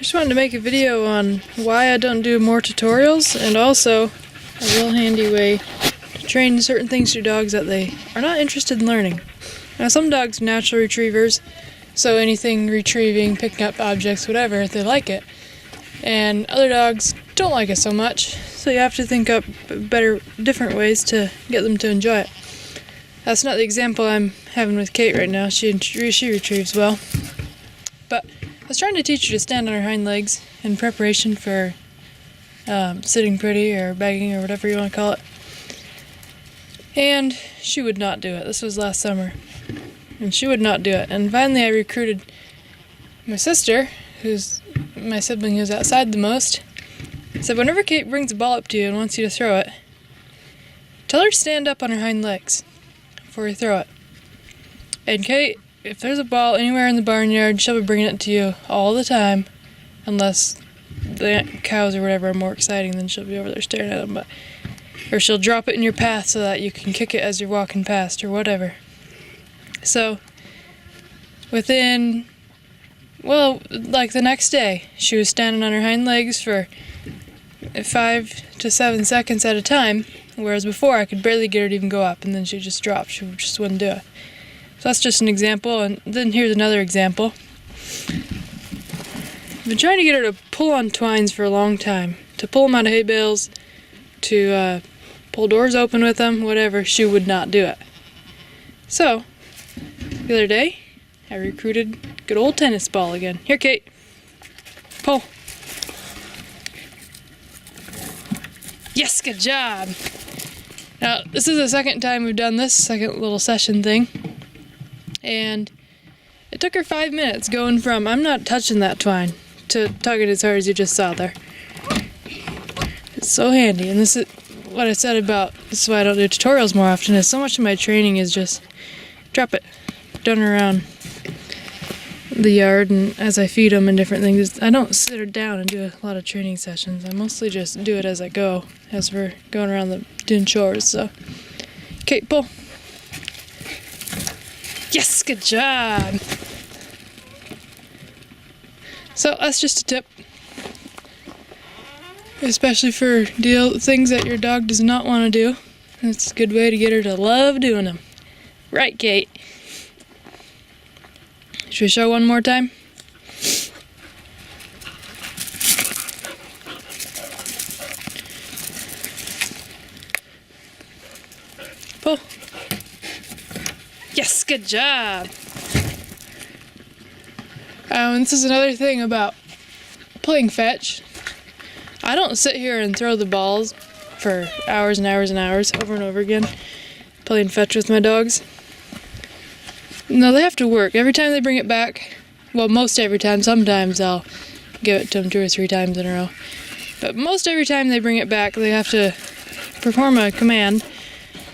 Just wanted to make a video on why I don't do more tutorials, and also a real handy way to train certain things to dogs that they are not interested in learning. Now, some dogs are natural retrievers, so anything retrieving, picking up objects, whatever, they like it. And other dogs don't like it so much, so you have to think up different ways to get them to enjoy it. That's not the example I'm having with Kate right now. She retrieves well. But I was trying to teach her to stand on her hind legs in preparation for sitting pretty or bagging or whatever you want to call it. And she would not do it. This was last summer. And she would not do it. And finally I recruited my sister, who's my sibling who's outside the most. I said, whenever Kate brings a ball up to you and wants you to throw it, tell her to stand up on her hind legs before you throw it. And Kate, if there's a ball anywhere in the barnyard, she'll be bringing it to you all the time, unless the cows or whatever are more exciting, then she'll be over there staring at them. Or she'll drop it in your path so that you can kick it as you're walking past or whatever. So, within, like the next day, she was standing on her hind legs for 5 to 7 seconds at a time, whereas before I could barely get her to even go up, and then she'd just drop. She just wouldn't do it. So that's just an example, and then here's another example. I've been trying to get her to pull on twines for a long time, to pull them out of hay bales, to pull doors open with them, whatever. She would not do it. So, the other day, I recruited good old tennis ball again. Here, Kate. Pull. Yes, good job. Now, this is the second time we've done this second little session thing. And it took her 5 minutes going from, I'm not touching that twine, to tugging as hard as you just saw there. It's so handy. And this is what I said about, this is why I don't do tutorials more often, is so much of my training is just drop it, done around the yard, and as I feed them and different things. I don't sit her down and do a lot of training sessions. I mostly just do it as I go, as we're going around doing chores. So, Kate, pull. Yes, good job. So that's just a tip, especially for things that your dog does not want to do. It's a good way to get her to love doing them. Right, Kate? Should we show one more time? Pull. Yes, good job. And this is another thing about playing fetch. I don't sit here and throw the balls for hours and hours and hours over and over again playing fetch with my dogs. No, they have to work. Every time they bring it back, well, most every time, sometimes I'll give it to them 2 or 3 times in a row. But most every time they bring it back, they have to perform a command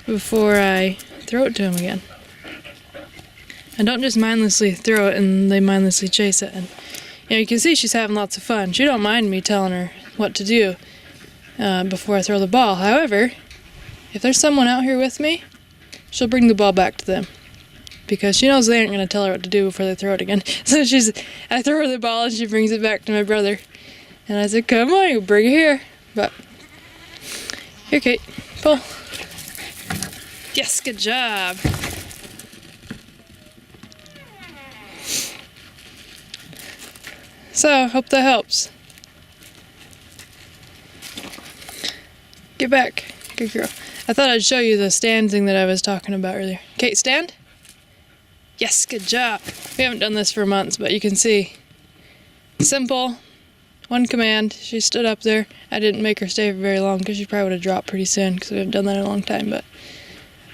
before I throw it to them again. I don't just mindlessly throw it and they mindlessly chase it. And you can see she's having lots of fun. She don't mind me telling her what to do before I throw the ball. However, if there's someone out here with me, she'll bring the ball back to them, because she knows they aren't going to tell her what to do before they throw it again. So I throw her the ball and she brings it back to my brother. And I said, come on, you bring it here. But, here, Kate, pull. Yes, good job. So, hope that helps. Get back. Good girl. I thought I'd show you the stand thing that I was talking about earlier. Kate, stand. Yes, good job. We haven't done this for months, but you can see. Simple. One command. She stood up there. I didn't make her stay for very long because she probably would have dropped pretty soon because we haven't done that in a long time. But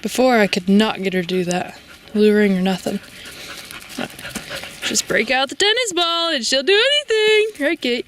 before, I could not get her to do that. Luring or nothing. Just break out the tennis ball and she'll do anything. Right, Kate?